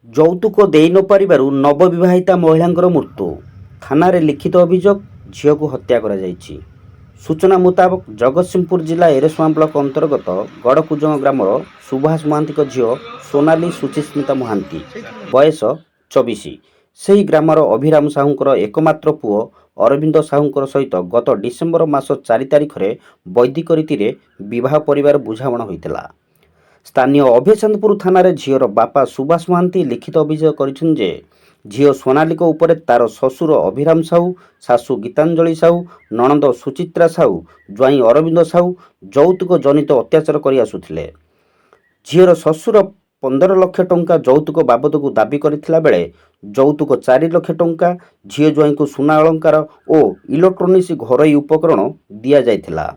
ଯୌତୁକ ଦେଇ ନ ପାରିବାରୁ ନବବିବାହିତା ମହିଳାଙ୍କର ମୃତ୍ୟୁ। ଥାନାରେ ଲିଖିତ ଅଭିଯୋଗ, ଝିଅକୁ ହତ୍ୟା କରାଯାଇଛି। ସୂଚନା ମୁତାବକ ଜଗତସିଂହପୁର ଜିଲ୍ଲା ଏରସମା ବ୍ଲକ ଅନ୍ତର୍ଗତ ଗଡ଼କୁଜଙ୍ଗ ଗ୍ରାମର ସୁଭାଷ ମହାନ୍ତିଙ୍କ ଝିଅ ସୋନାଲି ସୁଚିସ୍ମିତା ମହାନ୍ତି, ବୟସ 24, ସେହି ଗ୍ରାମର ଅଭିରାମ ସାହୁଙ୍କର ଏକମାତ୍ର ପୁଅ ଅରବିନ୍ଦ ସାହୁଙ୍କର ସହିତ ଗତ ଡିସେମ୍ବର ମାସ 4 ତାରିଖରେ ବୈଦିକ ରୀତିରେ ବିବାହ ପରିବାର ବୁଝାମଣା ହୋଇଥିଲା। ସ୍ଥାନୀୟ ଅଭୟଚାନ୍ଦପୁର ଥାନାରେ ଝିଅର ବାପା ସୁଭାଷ ମହାନ୍ତି ଲିଖିତ ଅଭିଯୋଗ କରିଛନ୍ତି ଯେ ଝିଅ ସୋନାଲିଙ୍କ ଉପରେ ତାର ଶ୍ୱଶୁର ଅଭିରାମ ସାହୁ, ଶାଶୁ ଗୀତାଞ୍ଜଳି ସାହୁ, ନଣନ୍ଦ ସୁଚିତ୍ରା ସାହୁ, ଜ୍ୱାଇଁ ଅରବିନ୍ଦ ସାହୁ ଯୌତୁକ ଜନିତ ଅତ୍ୟାଚାର କରି ଆସୁଥିଲେ। ଝିଅର ଶ୍ୱଶୁର 15 ଲକ୍ଷ ଟଙ୍କା ଯୌତୁକ ବାବଦକୁ ଦାବି କରିଥିଲା ବେଳେ ଯୌତୁକ 4 ଲକ୍ଷ ଟଙ୍କା, ଝିଅ ଜ୍ୱାଇଁଙ୍କୁ ସୁନା ଅଳଙ୍କାର ଓ ଇଲେକ୍ଟ୍ରୋନିକ୍ସ ଘରୋଇ ଉପକରଣ ଦିଆଯାଇଥିଲା।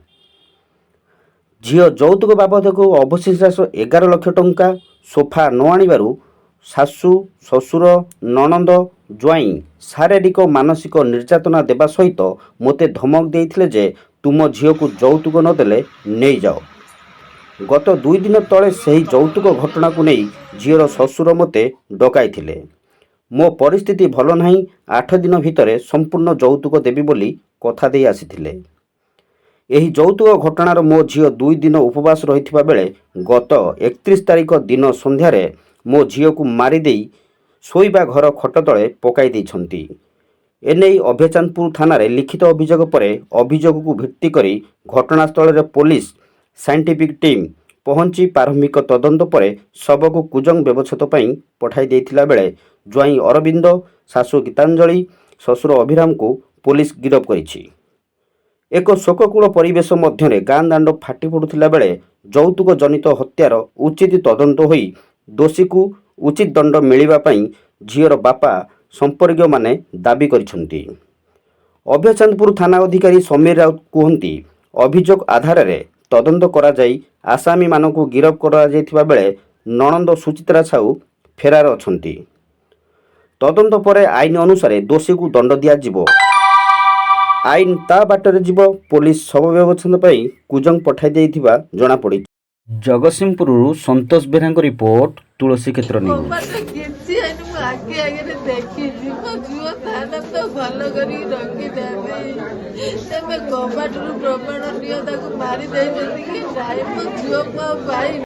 ଝିଅ ଯୌତୁକ ବାବଦକୁ ଅବଶିଷ୍ଟ 11 ଲକ୍ଷ ଟଙ୍କା ସୋଫା ନ ଆଣିବାରୁ ଶାଶୁ, ଶ୍ୱଶୁର, ନଣନ୍ଦ, ଜ୍ୱାଇଁ ଶାରୀରିକ ମାନସିକ ନିର୍ଯାତନା ଦେବା ସହିତ ମୋତେ ଧମକ ଦେଇଥିଲେ ଯେ ତୁମ ଝିଅକୁ ଯୌତୁକ ନ ଦେଲେ ନେଇଯାଅ। ଗତ 2 ଦିନ ତଳେ ସେହି ଯୌତୁକ ଘଟଣାକୁ ନେଇ ଝିଅର ଶ୍ୱଶୁର ମୋତେ ଡକାଇଥିଲେ। ମୋ ପରିସ୍ଥିତି ଭଲ ନାହିଁ, 8 ଦିନ ଭିତରେ ସମ୍ପୂର୍ଣ୍ଣ ଯୌତୁକ ଦେବି ବୋଲି କଥା ଦେଇ ଆସିଥିଲେ। ଏହି ଯୌତୁକ ଘଟଣାର ମୋ ଝିଅ 2 ଦିନ ଉପବାସ ରହିଥିବା ବେଳେ ଗତ 31 ତାରିଖ ଦିନ ସନ୍ଧ୍ୟାରେ ମୋ ଝିଅକୁ ମାରିଦେଇ ଶୋଇବା ଘର ଖଟ ତଳେ ପକାଇ ଦେଇଛନ୍ତି। ଏନେଇ ଅଭୟଚାନ୍ଦପୁର ଥାନାରେ ଲିଖିତ ଅଭିଯୋଗ ପରେ ଅଭିଯୋଗକୁ ଭିତ୍ତି କରି ଘଟଣାସ୍ଥଳରେ ପୋଲିସ ସାଇଣ୍ଟିଫିକ୍ ଟିମ୍ ପହଞ୍ଚି ପ୍ରାରମ୍ଭିକ ତଦନ୍ତ ପରେ ଶବକୁ କୁଜଙ୍ଗ ବ୍ୟବଚ୍ଛେଦ ପାଇଁ ପଠାଇ ଦେଇଥିଲା ବେଳେ ଜ୍ୱାଇଁ ଅରବିନ୍ଦ, ଶାଶୁ ଗୀତାଞ୍ଜଳି, ଶ୍ୱଶୁର ଅଭିରାମଙ୍କୁ ପୋଲିସ ଗିରଫ କରିଛି। ଏକ ଶୋକକୂଳ ପରିବେଶ ମଧ୍ୟରେ ଗାଁ ଦାଣ୍ଡ ଫାଟି ପଡ଼ୁଥିଲା ବେଳେ ଯୌତୁକ ଜନିତ ହତ୍ୟାର ଉଚିତ ତଦନ୍ତ ହୋଇ ଦୋଷୀକୁ ଉଚିତ ଦଣ୍ଡ ମିଳିବା ପାଇଁ ଝିଅର ବାପା ସମ୍ପର୍କୀୟମାନେ ଦାବି କରିଛନ୍ତି। ଅଭୟଚାନ୍ଦପୁର ଥାନା ଅଧିକାରୀ ସମୀର ରାଉତ କୁହନ୍ତି, ଅଭିଯୋଗ ଆଧାରରେ ତଦନ୍ତ କରାଯାଇ ଆସାମୀମାନଙ୍କୁ ଗିରଫ କରାଯାଇଥିବା ବେଳେ ନଣନ୍ଦ ସୁଚିତ୍ରା ସାହୁ ଫେରାର ଅଛନ୍ତି। ତଦନ୍ତ ପରେ ଆଇନ ଅନୁସାରେ ଦୋଷୀକୁ ଦଣ୍ଡ ଦିଆଯିବ। ଆଇନ ତା ବାଟରେ ଯିବ। ପୋଲିସ ଶବ ବ୍ୟବଚ୍ଛେଦ ପାଇଁ କୁଜଙ୍ଗ ପଠାଇ ଦେଇଥିବା ଜଣାପଡ଼ିଛି। ଜଗତସିଂହପୁରରୁ ସନ୍ତୋଷ ବେହେରାଙ୍କ ରିପୋର୍ଟ, ତୁଳସୀ କ୍ଷେତ୍ର ନ୍ୟୁଜ୍। କବାଟରୁ ପ୍ରମାଣ ନିଅ, ତାକୁ ମାରି ଦେଇଛନ୍ତି କି ନାଇଁ, ମୋ ଝିଅ ପାଇ